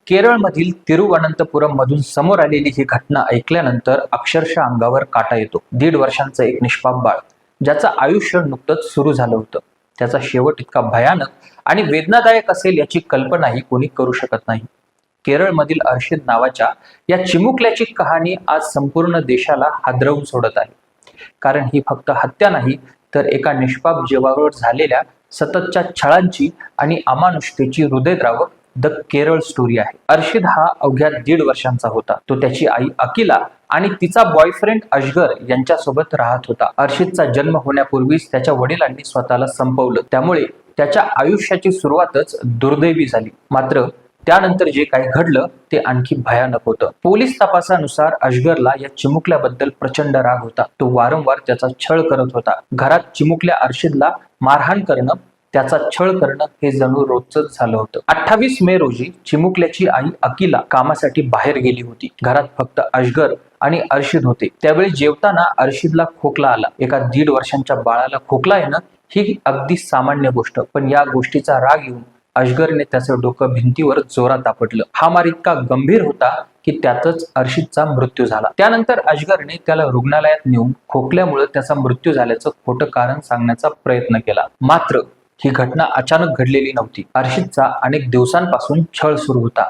केरळमधील तिरुवनंतपुरम मधून समोर आलेली ही घटना ऐकल्यानंतर अक्षरशः अंगावर काटा येतो। 1.5 वर्षांचं एक निष्पाप बाळ ज्याचं आयुष्य नुकतंच सुरू झालं होतं, त्याचा शेवट इतका भयानक आणि वेदनादायक असेल याची कल्पनाही कोणी करू शकत नाही। केरळमधील अर्शिद नावाच्या या चिमुकल्याची कहाणी आज संपूर्ण देशाला हादरवून सोडत आहे। कारण ही फक्त हत्या नाही, तर एका निष्पाप जीवावर झालेल्या सततच्या छळांची आणि अमानुषतेची हृदयद्रावक द केरळ स्टोरी आहे। अर्शिद हा अवघ्या 1.5 वर्षांचा होता। तो त्याची आई अकिला आणि तिचा बॉयफ्रेंड अजगर यांच्यासोबत राहत होता। अर्शिदचा जन्म होण्यापूर्वीच त्याच्या वडिलांनी स्वतःला संपवलं, त्यामुळे त्याच्या आयुष्याची सुरुवातच दुर्दैवी झाली। मात्र त्यानंतर जे काही घडलं ते आणखी भयानक होतं। पोलीस तपासानुसार अजगरला या चिमुकल्याबद्दल प्रचंड राग होता। तो वारंवार त्याचा छळ करत होता। घरात चिमुकल्या अर्शिदला मारहाण करणं, त्याचा छळ करणं हे जणू रोजच झालं होतं। 28 मे रोजी चिमुकल्याची आई अकिला कामासाठी बाहेर गेली होती। घरात फक्त अजगर आणि अर्शिद होते। त्यावेळी जेवताना अर्शिदला खोकला आला। एका 1.5 वर्षांच्या बाळाला खोकला येणं ही अगदी सामान्य गोष्ट, पण या गोष्टीचा राग येऊन अजगरने त्याचं डोकं भिंतीवर जोरात आपटलं। हा मार इतका गंभीर होता की त्यातच अर्शिदचा मृत्यू झाला। त्यानंतर अजगरने त्याला रुग्णालयात नेऊन खोकल्यामुळे त्याचा मृत्यू झाल्याचं खोटं कारण सांगण्याचा प्रयत्न केला। मात्र ही घटना अचानक घडलेली नव्हती। अर्शिदचा अनेक दिवसांपासून छळ सुरू होता,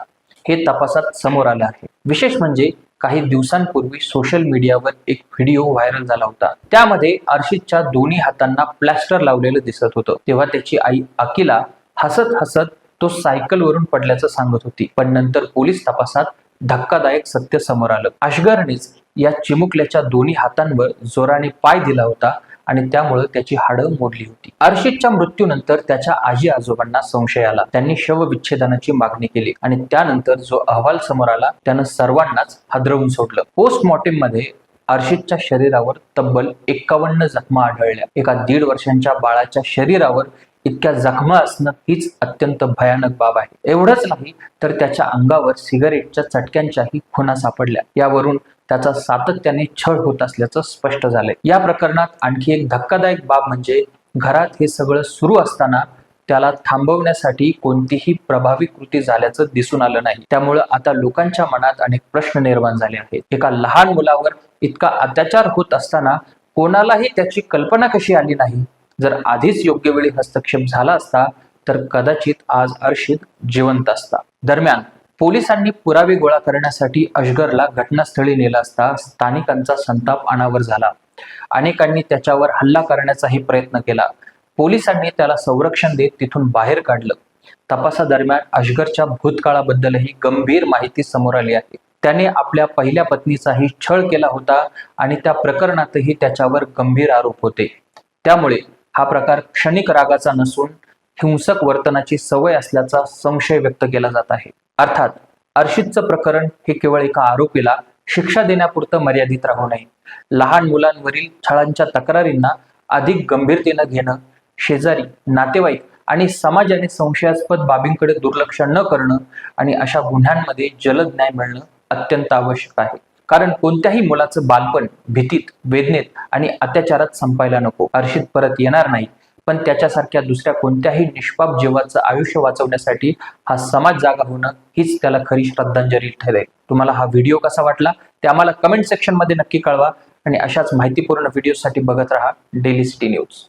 हे तपासात समोर आलं आहे। विशेष म्हणजे काही दिवसांपूर्वी सोशल मीडियावर एक व्हिडिओ व्हायरल झाला होता। त्यामध्ये अर्शिदच्या दोन्ही हातांना प्लॅस्टर लावलेलं दिसत होतं। तेव्हा त्याची आई अकिला हसत हसत तो सायकलवरून पडल्याचं सांगत होती, पण नंतर पोलीस तपासात धक्कादायक सत्य समोर आलं। अजगरनेच या चिमुकल्याच्या दोन्ही हातांवर जोराने पाय दिला होता आणि त्यामुळे त्याची हाडं मोडली होती। अर्शिदच्या मृत्यूनंतर त्याच्या आजी आजोबांना संशय आला। त्यांनी शवविच्छेदनाची मागणी केली आणि त्यानंतर जो अहवाल समोर आला त्यानं सर्वांनाच हादरवून सोडलं। पोस्टमॉर्टम मध्ये अर्शिदच्या शरीरावर तब्बल 51 जखमा आढळल्या। एका 1.5 वर्षांच्या बाळाच्या शरीरावर इतक्या जखमा असणं हीच अत्यंत भयानक बाब आहे। एवढंच नाही तर त्याच्या अंगावर सिगारेटच्या चटक्यांच्याही खुणा सापडल्या। यावरून त्याचा सातत्याने छळ होत असल्याचं स्पष्ट झालंय। या प्रकरणात आणखी एक धक्कादायक बाब म्हणजे घरात हे सगळं सुरू असताना त्याला थांबवण्यासाठी कोणतीही प्रभावी कृती झाल्याचं दिसून आलं नाही। त्यामुळे आता लोकांच्या मनात अनेक प्रश्न निर्माण झाले आहेत। एका लहान मुलावर इतका अत्याचार होत असताना कोणालाही त्याची कल्पना कशी आली नाही? जर आधीच योग्य वेळी हस्तक्षेप झाला असता तर कदाचित आज अर्शिद जिवंत असता। दरम्यान पोलिसांनी पुरावे गोळा करण्यासाठी अजगरला घटनास्थळी नेला असता स्थानिकांचा संताप अनावर झाला। अनेकांनी त्याच्यावर हल्ला करण्याचाही प्रयत्न केला। पोलिसांनी त्याला संरक्षण देत तिथून बाहेर काढलं। तपासादरम्यान अजगरच्या भूतकाळाबद्दलही गंभीर माहिती समोर आली आहे। त्याने आपल्या पहिल्या पत्नीचाही छळ केला होता आणि त्या प्रकरणातही त्याच्यावर गंभीर आरोप होते। त्यामुळे हा प्रकार क्षणिक रागाचा नसून हिंसक वर्तनाची सवय असल्याचा संशय व्यक्त केला जात आहे। अर्थात अर्शिदचं प्रकरण हे केवळ एका आरोपीला शिक्षा देण्यापुरतं मर्यादित राहू नये। लहान मुलांवरील छळांच्या तक्रारींना अधिक गंभीरतेनं घेणं, शेजारी, नातेवाईक आणि समाजाने संशयास्पद बाबींकडे दुर्लक्ष न करणं आणि अशा गुन्ह्यांमध्ये जलद न्याय मिळणं अत्यंत आवश्यक आहे। कारण कोणत्याही मुलाचं बालपण भीतीत, वेदनेत आणि अत्याचारात संपायला नको। अर्शिद परत येणार नाही, पण त्याच्यासारख्या दुसऱ्या कोणत्याही निष्पाप जीवाचं आयुष्य वाचवण्यासाठी हा समाज जागा होणं हीच त्याला खरी श्रद्धांजली ठरेल। तुम्हाला हा व्हिडिओ कसा वाटला ते आम्हाला कमेंट सेक्शन मध्ये नक्की कळवा आणि अशाच माहितीपूर्ण व्हिडिओसाठी बघत राहा डेली सिटी न्यूज।